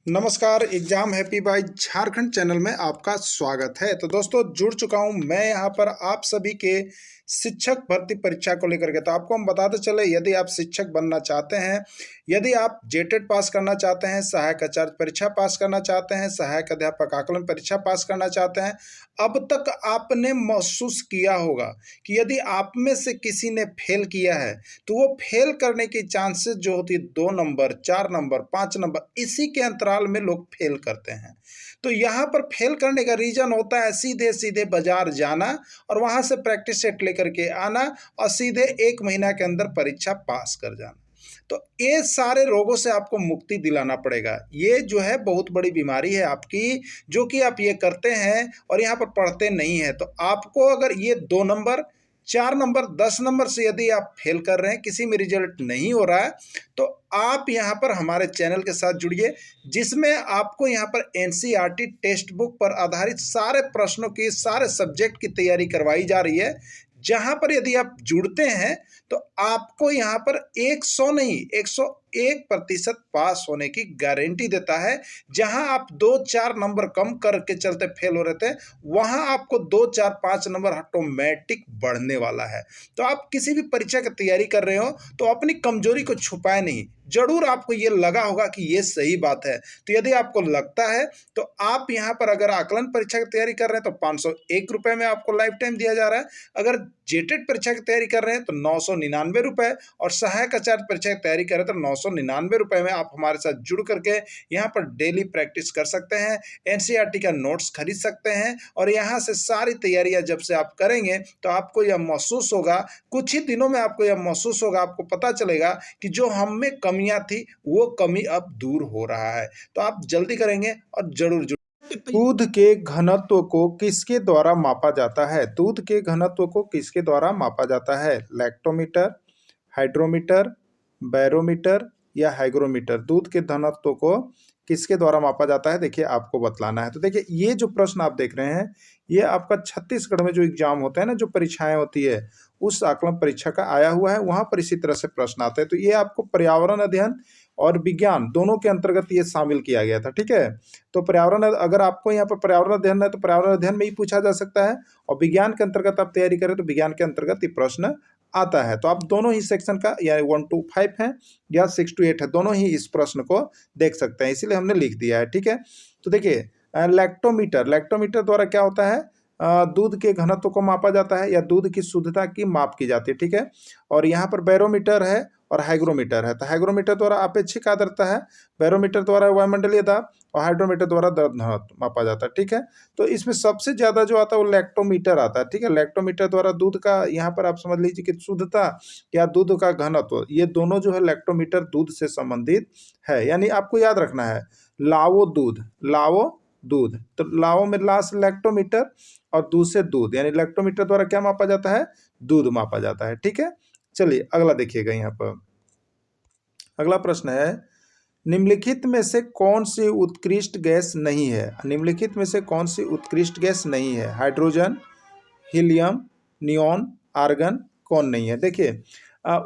नमस्कार, exam happy by Jharkhand channel में आपका स्वागत है। तो दोस्तों जुड़ चुका हूं मैं यहां पर आप सभी के शिक्षक भर्ती परीक्षा को लेकर के। तो आपको हम बताते चले, यदि आप शिक्षक बनना चाहते हैं, यदि आप जेटेट पास करना चाहते हैं, सहायक आचार्य परीक्षा पास करना चाहते हैं, सहायक अध्यापक आकलन परीक्षा पास करना चाहते हैं, अब तक आपने महसूस किया होगा कि यदि आप में से किसी ने फेल किया है तो वो फेल करने की चांसेस जो होती है 2 नंबर, 4 नंबर, 5 नंबर, इसी के अंतराल में लोग फेल करते हैं। तो यहाँ पर फेल करने का रीजन होता है सीधे सीधे बाजार जाना और वहाँ से प्रैक्टिस सेट लेकर के आना और सीधे 1 महीना के अंदर परीक्षा पास कर जाना। तो ये सारे रोगों से आपको मुक्ति दिलाना पड़ेगा। ये जो है बहुत बड़ी बीमारी है आपकी, जो कि आप ये करते हैं और यहाँ पर पढ़ते नहीं हैं। तो आपको अगर ये 2 नंबर, 4 नंबर, 10 नंबर से यदि आप फेल कर रहे हैं, किसी में रिजल्ट नहीं हो रहा है, तो आप यहाँ पर हमारे चैनल के साथ जुड़िए, जिसमें आपको यहाँ पर एनसीईआरटी टेक्स्ट बुक पर आधारित सारे प्रश्नों की, सारे सब्जेक्ट की तैयारी करवाई जा रही है। जहाँ पर यदि आप जुड़ते हैं तो आपको यहाँ पर 100 नहीं 101% पास होने की गारंटी देता है। जहां आप 2-4 नंबर कम करके चलते फेल हो रहे थे, वहां आपको 2-4-5 नंबर ऑटोमेटिक बढ़ने वाला है। तो आप किसी भी परीक्षा की तैयारी कर रहे हो तो अपनी कमजोरी को छुपाए नहीं। जरूर आपको ये लगा होगा कि ये सही बात है। तो यदि आपको लगता है तो आप यहाँ पर अगर आकलन परीक्षा की तैयारी कर रहे हैं तो 501 रुपये में आपको लाइफ टाइम दिया जा रहा है। अगर जेटेट परीक्षा की तैयारी कर रहे हैं तो 999 रुपये, और सहायक आचार्य परीक्षा की तैयारी कर रहे हैं तो 999 रुपये में आप हमारे साथ जुड़ करके यहाँ पर डेली प्रैक्टिस कर सकते हैं, एनसीईआरटी का नोट्स खरीद सकते हैं। और यहाँ से सारी तैयारियां जब से आप करेंगे तो आपको यह महसूस होगा, कुछ ही दिनों में आपको यह महसूस होगा, आपको पता चलेगा कि जो हम में कमियां थी वो कमी अब दूर हो रहा है। तो आप जल्दी करेंगे और जरूर जुड़। दूध के घनत्व को किसके द्वारा मापा जाता है? दूध के घनत्व को किसके द्वारा मापा जाता है? लैक्टोमीटर, हाइड्रोमीटर, बैरोमीटर या हाइग्रोमीटर? दूध के घनत्व को किसके द्वारा मापा जाता है? देखिए आपको बतलाना है। तो देखिए ये जो प्रश्न आप देख रहे हैं, ये आपका छत्तीसगढ़ में जो एग्जाम होता है ना, जो परीक्षाएं होती है, उस आकलन परीक्षा का आया हुआ है, वहां पर इसी तरह से प्रश्न आते हैं। तो ये आपको पर्यावरण अध्ययन और विज्ञान दोनों के अंतर्गत ये शामिल किया गया था। ठीक है, तो पर्यावरण, अगर आपको यहाँ पर पर्यावरण अध्ययन है तो पर्यावरण अध्ययन में ही पूछा जा सकता है, और विज्ञान के अंतर्गत आप तैयारी करें तो विज्ञान के अंतर्गत ये प्रश्न आता है। तो आप दोनों ही सेक्शन का, यानी 1 to 5 है या 6 to 8 है, दोनों ही इस प्रश्न को देख सकते हैं, इसीलिए हमने लिख दिया है। ठीक है, तो देखिए लैक्टोमीटर द्वारा क्या होता है? दूध के घनत्व को मापा जाता है या दूध की शुद्धता की माप की जाती है। ठीक है, और यहाँ पर बैरोमीटर है और हाइग्रोमीटर है। तो हाइग्रोमीटर द्वारा अपेक्षिक आर्द्रता है, बैरोमीटर द्वारा वायुमंडलीय दाब, और हाइड्रोमीटर द्वारा द्रव घनत्व मापा जाता है। ठीक है, तो इसमें सबसे ज्यादा जो आता है वो लैक्टोमीटर आता है। ठीक है, लैक्टोमीटर द्वारा दूध का, यहाँ पर आप समझ लीजिए कि शुद्धता या दूध का घनत्व, ये दोनों जो है लैक्टोमीटर दूध से संबंधित है। यानी आपको याद रखना है, लावो दूध, तो लाओ में ला से लैक्टोमीटर और दूध से दूध, यानी लैक्टोमीटर द्वारा क्या मापा जाता है? दूध मापा जाता है। ठीक है, चलिए अगला देखिएगा। यहाँ पर अगला प्रश्न है, निम्नलिखित में से कौन सी उत्कृष्ट गैस नहीं है? निम्नलिखित में से कौन सी उत्कृष्ट गैस नहीं है? हाइड्रोजन, हीलियम, नियॉन, आर्गन, कौन नहीं है? देखिए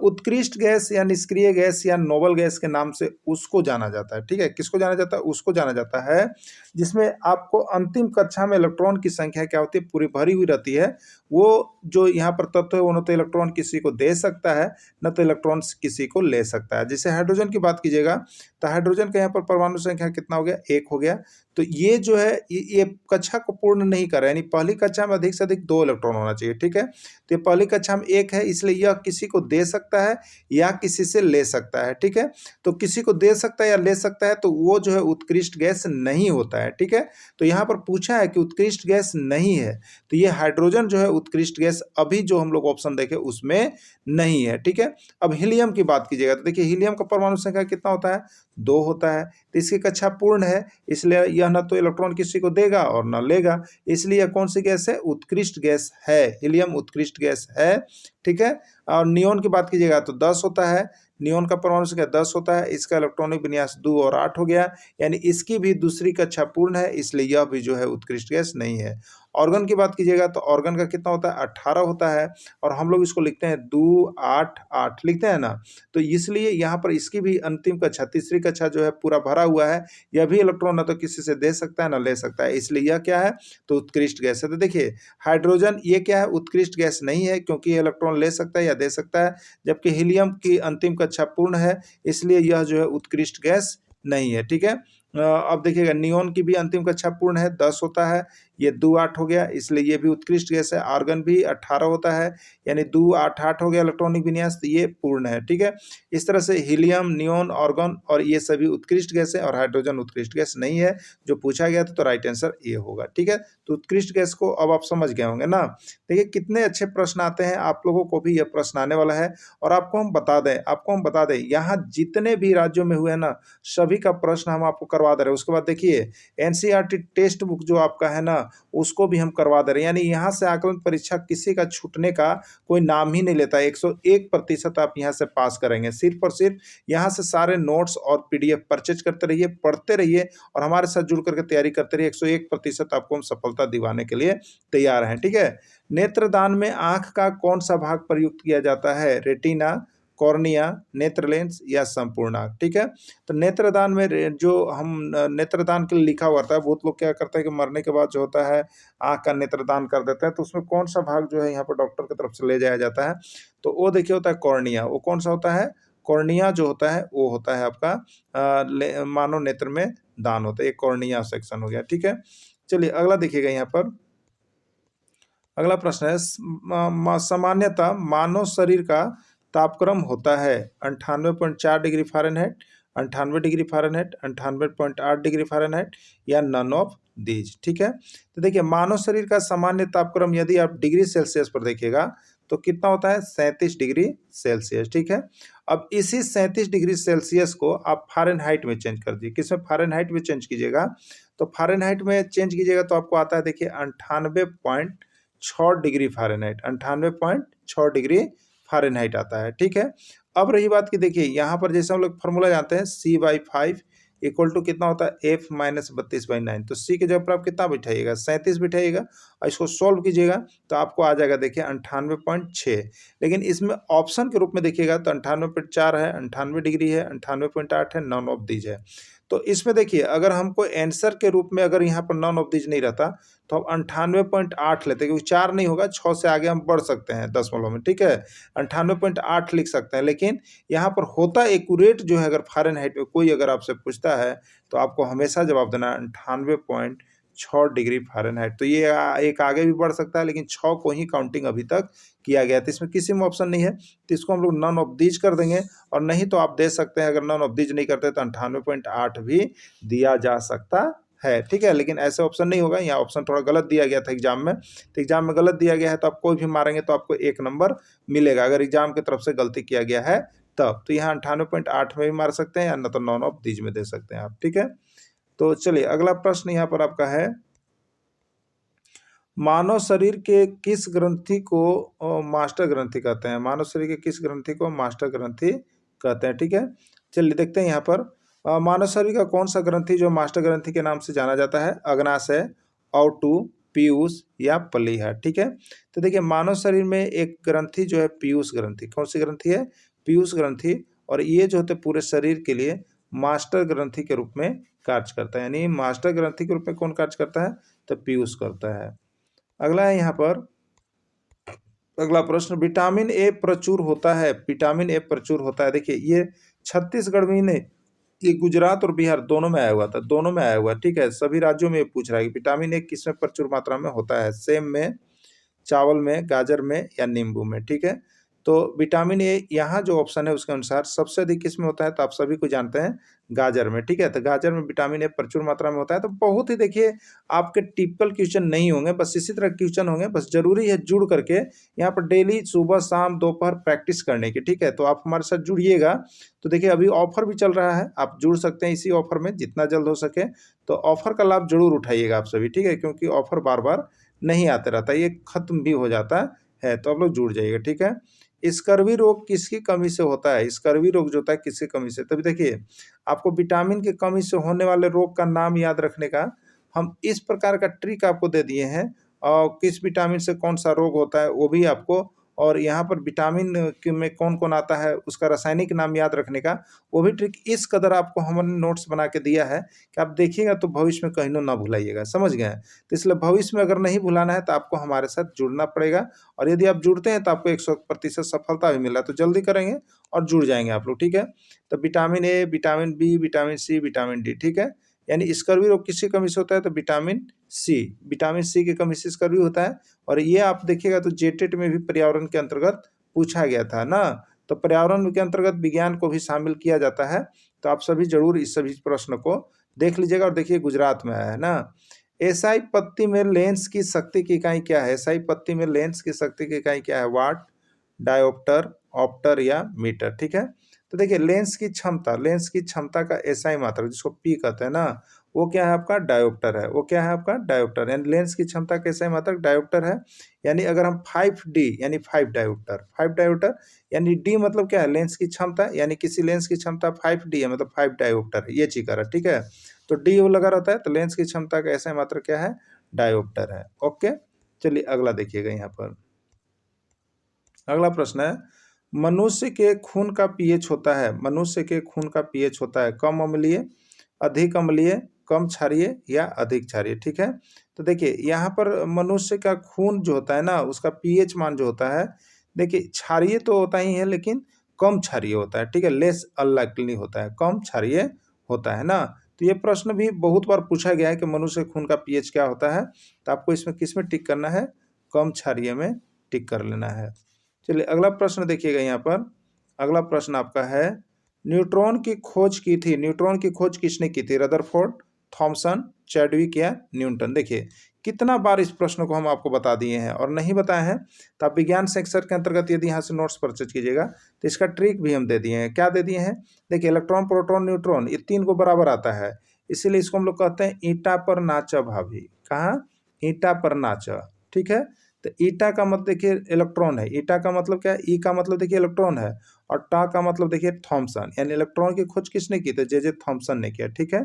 उत्कृष्ट गैस या निष्क्रिय गैस या नोबल गैस के नाम से उसको जाना जाता है। ठीक है, किसको जाना जाता है? उसको जाना जाता है जिसमें आपको अंतिम कक्षा में इलेक्ट्रॉन की संख्या क्या होती है? पूरी भरी हुई रहती है। वो जो यहाँ पर तत्व है वो न तो इलेक्ट्रॉन किसी को दे सकता है, न तो इलेक्ट्रॉन किसी को ले सकता है। जैसे हाइड्रोजन की बात कीजिएगा तो हाइड्रोजन का यहाँ पर परमाणु संख्या कितना हो गया? 1 हो गया। तो ये जो है ये कक्षा को पूर्ण नहीं कर रहा है, यानी पहली कक्षा में अधिक से अधिक 2 इलेक्ट्रॉन होना चाहिए। ठीक है, तो ये पहली कक्षा में 1 है, इसलिए यह किसी को दे सकता है या किसी से ले सकता है। ठीक है, तो किसी को दे सकता है या ले सकता है तो वो जो है उत्कृष्ट गैस नहीं होता है। ठीक है, तो यहाँ पर पूछा है कि उत्कृष्ट गैस नहीं है, तो ये हाइड्रोजन जो है उत्कृष्ट गैस अभी जो हम लोग ऑप्शन देखे उसमें नहीं है। ठीक है, अब हीलियम की बात कीजिएगा तो देखिए हीलियम का परमाणु संख्या कितना होता है? 2 होता है। तो इसकी कक्षा पूर्ण है, इसलिए यह न तो इलेक्ट्रॉन किसी को देगा और न लेगा, इसलिए यह कौन सी गैस है? उत्कृष्ट गैस है, हीलियम उत्कृष्ट गैस है। ठीक है, और नियॉन की बात कीजिएगा तो 10 होता है, नियॉन का परमाणु संख्या 10 होता है, इसका इलेक्ट्रॉनिक विन्यास 2 और 8 हो गया, यानी इसकी भी दूसरी कक्षा पूर्ण है, इसलिए यह भी जो है उत्कृष्ट गैस नहीं है। ऑर्गन की बात कीजिएगा तो ऑर्गन का कितना होता है 18 होता है, और हम लोग इसको लिखते हैं 2 8 8 लिखते हैं ना। तो इसलिए यहाँ पर इसकी भी अंतिम कक्षा तीसरी कक्षा जो है पूरा भरा हुआ है। यह भी इलेक्ट्रॉन ना तो किसी से दे सकता है ना ले सकता है, इसलिए यह क्या है तो उत्कृष्ट गैस है। तो देखिए हाइड्रोजन ये क्या है उत्कृष्ट गैस नहीं है, क्योंकि ये इलेक्ट्रॉन ले सकता है या दे सकता है, जबकि हीलियम की अंतिम कक्षा पूर्ण है, इसलिए यह जो है उत्कृष्ट गैस नहीं है। ठीक है, अब देखिएगा नियोन की भी अंतिम कक्षा पूर्ण है 10 होता है, ये 2 8 हो गया, इसलिए ये भी उत्कृष्ट गैस है। आर्गन भी 18 होता है, यानी 2 8 8 हो गया इलेक्ट्रॉनिक विन्यास, तो ये पूर्ण है। ठीक है, इस तरह से हीलियम, नियोन, आर्गन और ये सभी उत्कृष्ट गैस है, और हाइड्रोजन उत्कृष्ट गैस नहीं है जो पूछा गया था, तो राइट आंसर ये होगा। ठीक है, तो उत्कृष्ट गैस को अब आप समझ गए होंगे ना। देखिए कितने अच्छे प्रश्न आते हैं, आप लोगों को भी यह प्रश्न आने वाला है, और आपको हम बता दें यहाँ जितने भी राज्यों में हुए हैं ना सभी का प्रश्न हम आपको करवा दे रहे हैं। उसके बाद देखिए एनसीईआरटी टेक्स्ट बुक जो आपका है ना उसको भी हम करवा दे रहे हैं, यानी यहाँ से आकलन परीक्षा किसी का छूटने का कोई नाम ही नहीं लेता है। 101% आप यहाँ से पास करेंगे। सिर्फ और सिर्फ यहाँ से सारे नोट्स और पीडीएफ परचेज करते रहिए, पढ़ते रहिए और हमारे साथ जुड़ करके तैयारी करते रहिए। 101% आपको हम सफलता दिवाने के लिए तैयार हैं। ठीक है, नेत्रदान में आंख का कौन सा भाग प्रयुक्त किया जाता है? रेटिना, कॉर्निया, नेत्र लेंस या संपूर्ण आंख। ठीक है, तो नेत्रदान में जो हम नेत्रदान के लिए लिखा हुआ था, बहुत लोग क्या करते हैं कि मरने के बाद जो होता है आंख का नेत्रदान कर देते हैं, तो उसमें कौन सा भाग जो है यहाँ पर डॉक्टर की तरफ से ले जाया जाता है, तो वो देखिए होता है कॉर्निया। वो कौन सा होता है? कॉर्निया जो होता है वो होता है आपका मानव नेत्र में दान होता है, एक कॉर्निया सेक्शन हो गया। ठीक है, चलिए अगला देखिएगा यहाँ पर। अगला प्रश्न है सामान्यतः मानव शरीर का तापक्रम होता है 98.4 degree Fahrenheit, 98 degree Fahrenheit, 98.8 degree Fahrenheit या नन ऑफ दीज। ठीक है, तो देखिए मानव शरीर का सामान्य तापक्रम यदि आप डिग्री सेल्सियस पर देखिएगा तो कितना होता है 37 डिग्री सेल्सियस। ठीक है, अब इसी 37 डिग्री सेल्सियस को आप फ़ारेनहाइट में चेंज कर दीजिए। किसमें? फ़ारेनहाइट में चेंज कीजिएगा, तो फ़ारेनहाइट में चेंज कीजिएगा तो आपको आता है देखिए 98.6 डिग्री फ़ारेनहाइट, 98.6 डिग्री फ़ारेनहाइट आता है। ठीक है, अब रही बात कि देखिए यहाँ पर जैसे हम लोग फॉर्मूला जानते हैं C/5 इक्वल टू कितना होता है F - 32/9, तो C के जगह पर आप कितना बिठाइएगा 37 बिठाइएगा और इसको सॉल्व कीजिएगा तो आपको आ जाएगा देखिए 98.6। लेकिन इसमें ऑप्शन के रूप में देखिएगा तो 98.4 है, 98 डिग्री है, 98.8 है, नॉन ऑफ दीज है। तो इसमें देखिए अगर हमको आंसर के रूप में अगर यहाँ पर नॉन ऑफ दीज नहीं रहता तो हम 98.8 लेते, क्योंकि 4 नहीं होगा, 6 से आगे हम बढ़ सकते हैं दशमलव में। ठीक है, 98.8 लिख सकते हैं, लेकिन यहाँ पर होता एक्यूरेट जो है अगर फ़ारेनहाइट में कोई अगर आपसे पूछता है तो आपको हमेशा जवाब देना 98.6 डिग्री फ़ारेनहाइट। तो ये एक आगे भी बढ़ सकता है, लेकिन 6 को ही काउंटिंग अभी तक किया गया, तो इसमें किसी में ऑप्शन नहीं है, तो इसको हम लोग नॉन ऑफ दीज कर देंगे। और नहीं तो आप दे सकते हैं, अगर नॉन ऑफ दीज नहीं करते तो 98.8 भी दिया जा सकता है। ठीक है, लेकिन ऐसे ऑप्शन नहीं होगा, यहाँ ऑप्शन थोड़ा गलत दिया गया था एग्जाम में, तो एग्जाम में गलत दिया गया है तो आप कोई भी मारेंगे तो आपको 1 नंबर मिलेगा, अगर एग्जाम की तरफ से गलती किया गया है तब। तो यहाँ 98.8 में भी मार सकते हैं या न तो नॉन ऑफ दीज में दे सकते हैं आप। ठीक है, तो चलिए अगला प्रश्न यहाँ पर आपका है, मानव शरीर के किस ग्रंथि को मास्टर ग्रंथि कहते हैं? मानव शरीर के किस ग्रंथि को मास्टर ग्रंथि कहते हैं? ठीक है, चलिए देखते हैं यहाँ पर मानव शरीर का कौन सा ग्रंथि जो मास्टर ग्रंथि के नाम से जाना जाता है? अग्नाशय, औटू, पीयूष या प्लीहा। ठीक है, तो देखिए मानव शरीर में एक ग्रंथि जो है पीयूष ग्रंथि। कौन सी ग्रंथि है? पीयूष ग्रंथि, और ये जो होते पूरे शरीर के लिए मास्टर ग्रंथि के रूप में कार्य करता है। यानी मास्टर ग्रंथि के रूप में कौन कार्य करता है? तो पीयूष करता है। अगला है यहाँ पर अगला प्रश्न, विटामिन ए प्रचुर होता है, विटामिन ए प्रचुर होता है। देखिए ये छत्तीसगढ़ में ही नहीं, ये गुजरात और बिहार दोनों में आया हुआ था, दोनों में आया हुआ। ठीक है, सभी राज्यों में पूछ रहा है कि विटामिन ए किस में प्रचुर मात्रा में होता है? सेब में, चावल में, गाजर में या नींबू में। ठीक है, तो विटामिन ए यहाँ जो ऑप्शन है उसके अनुसार सबसे अधिक किस में होता है? तो आप सभी को जानते हैं गाजर में। ठीक है, तो गाजर में विटामिन ए प्रचुर मात्रा में होता है। तो बहुत ही देखिए आपके टिपिकल क्वेश्चन नहीं होंगे, बस इसी तरह क्वेश्चन होंगे, बस जरूरी है जुड़ करके यहाँ पर डेली सुबह शाम दोपहर प्रैक्टिस करने की। ठीक है, तो आप हमारे साथ जुड़िएगा। तो देखिए अभी ऑफर भी चल रहा है, आप जुड़ सकते हैं इसी ऑफर में जितना जल्द हो सके, तो ऑफर का लाभ जरूर उठाइएगा आप सभी। ठीक है, क्योंकि ऑफर बार बार नहीं आते रहता, ये खत्म भी हो जाता है, तो आप लोग जुड़ जाइएगा। ठीक है, स्कर्वी रोग किसकी कमी से होता है? स्कर्वी रोग जो होता है किसकी कमी से? तभी देखिए आपको विटामिन की कमी से होने वाले रोग का नाम याद रखने का हम इस प्रकार का ट्रिक आपको दे दिए हैं, किस विटामिन से कौन सा रोग होता है वो भी आपको, और यहाँ पर विटामिन में कौन कौन आता है उसका रासायनिक नाम याद रखने का वो भी ट्रिक इस कदर आपको हमने नोट्स बना के दिया है कि आप देखिएगा तो भविष्य में कहीं ना भुलाइएगा, समझ गए। तो इसलिए भविष्य में अगर नहीं भुलाना है तो आपको हमारे साथ जुड़ना पड़ेगा, और यदि आप जुड़ते हैं तो आपको 100% सफलता भी मिल रहा है, तो जल्दी करेंगे और जुड़ जाएंगे आप लोग, ठीक है। तो vitamin A, vitamin B, vitamin C, vitamin D, ठीक है। यानी स्कर्वी रोग किसकी कमी से होता है, तो विटामिन सी की कमी से स्कर्वी होता है। और ये आप देखिएगा तो जेटेट में भी पर्यावरण के अंतर्गत पूछा गया था ना, तो पर्यावरण के अंतर्गत विज्ञान को भी शामिल किया जाता है। तो आप सभी जरूर इस सभी प्रश्न को देख लीजिएगा। और देखिए गुजरात में आया है ना। एसआई पत्ती में लेंस की शक्ति की इकाई क्या है, एसआई पत्ती में लेंस की शक्ति की इकाई क्या है, वाट, डायोप्टर, ऑप्टर या मीटर, ठीक है। तो देखिए लेंस की क्षमता का एसआई मात्रक जिसको पी कहते हैं ना, वो क्या है आपका, डायोप्टर है। वो क्या है आपका, डायोप्टर। यानी लेंस की क्षमता का एसआई मात्रक डायोप्टर है। यानी अगर हम 5D यानी 5 डायोप्टर यानी डी मतलब क्या है, लेंस की क्षमता, यानी किसी लेंस की क्षमता 5D है मतलब 5 डायोप्टर है, ये चीज कर, ठीक है। तो डी वो लगा रहता है, तो लेंस की क्षमता का एसआई मात्रक क्या है, डायोप्टर है। ओके, चलिए अगला देखिएगा यहाँ पर। अगला प्रश्न है, मनुष्य के खून का पीएच होता है, मनुष्य के खून का पीएच होता है कम अम्लीय, अधिक अम्लीय, कम क्षारीय या अधिक क्षारीय, ठीक है। तो देखिए यहाँ पर मनुष्य का खून जो होता है ना उसका पीएच मान जो होता है, देखिए क्षारीय तो होता ही है लेकिन कम क्षारीय होता है, ठीक है। लेस अल्कली होता है, कम क्षारीय होता है ना। तो ये प्रश्न भी बहुत बार पूछा गया है कि मनुष्य खून का पीएच क्या होता है, तो आपको इसमें किस में टिक करना है, कम क्षारीय में टिक कर लेना है। चलिए अगला प्रश्न देखिएगा यहाँ पर। अगला प्रश्न आपका है, न्यूट्रॉन की खोज की थी, न्यूट्रॉन की खोज किसने की थी, रदरफोर्ड, थॉमसन, चैडविक या न्यूटन। देखिए कितना बार इस प्रश्न को हम आपको बता दिए हैं, और नहीं बताए हैं तो आप विज्ञान सेक्शन के अंतर्गत यदि यहाँ से नोट्स परचेज कीजिएगा तो इसका ट्रिक भी हम दे दिए हैं। क्या दे दिए हैं, देखिए इलेक्ट्रॉन, प्रोटॉन, न्यूट्रॉन ये 3 को बराबर आता है, इसीलिए इसको हम लोग कहते हैं ईटा पर नाचा भाभी। कहाँ, ईटा पर नाचा, ठीक है। तो ईटा का मतलब देखिए इलेक्ट्रॉन है, ईटा का मतलब क्या है, ई का मतलब देखिए इलेक्ट्रॉन है, और टा का मतलब देखिए थॉमसन, यानी इलेक्ट्रॉन की खोज किसने की, तो जे थॉमसन ने किया, ठीक है।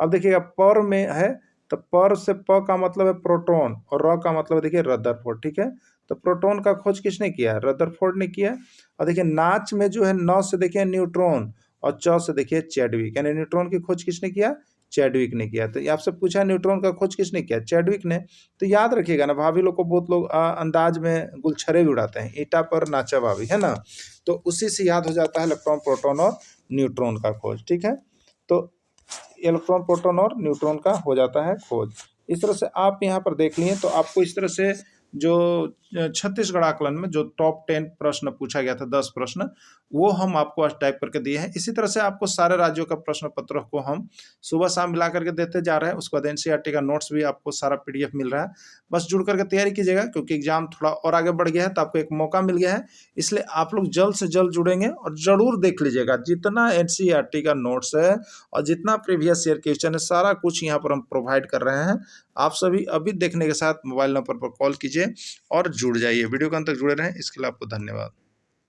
अब देखिएगा पर में है, तो पर से प का मतलब है प्रोटॉन, और र का मतलब देखिए रदरफोर्ड, ठीक है। तो प्रोटॉन का खोज किसने किया, रदरफोर्ड ने किया। और देखिए नाच में जो है न से देखिए न्यूट्रॉन, और च से देखिए चैडविक, यानी न्यूट्रॉन की खोज किसने किया, चैडविक ने किया। तो आपसे पूछा न्यूट्रॉन का खोज किसने किया, चैडविक ने। तो याद रखिएगा ना, भाभी लोग को बहुत लोग अंदाज में गुलछरे भी उड़ाते हैं, ईटा पर नाचा भाभी, है ना। तो उसी से याद हो जाता है इलेक्ट्रॉन, प्रोटॉन और न्यूट्रॉन का खोज, ठीक है। तो इलेक्ट्रॉन, प्रोटॉन और न्यूट्रॉन का हो जाता है खोज। इस तरह से आप यहाँ पर देख लिए तो आपको इस तरह से जो छत्तीसगढ़ आकलन में जो टॉप 10 प्रश्न पूछा गया था, 10 प्रश्न, वो हम आपको आज टाइप करके दिए हैं। इसी तरह से आपको सारे राज्यों का प्रश्न पत्र को हम सुबह शाम मिला करके देते जा रहे हैं। उसके बाद एनसीईआरटी का नोट्स भी आपको सारा पीडीएफ मिल रहा है। बस जुड़ करके तैयारी कीजिएगा, क्योंकि एग्जाम थोड़ा और आगे बढ़ गया है तो आपको एक मौका मिल गया है, इसलिए आप लोग जल्द से जल्द जुड़ेंगे। और जरूर देख लीजिएगा जितना एनसीईआरटी का नोट्स है और जितना प्रीवियस ईयर क्वेश्चन है, सारा कुछ यहाँ पर हम प्रोवाइड कर रहे हैं। आप सभी अभी देखने के साथ मोबाइल नंबर पर कॉल कीजिए और जुड़ जाइए। वीडियो के अंत तक जुड़े रहें, इसके लिए आपको धन्यवाद।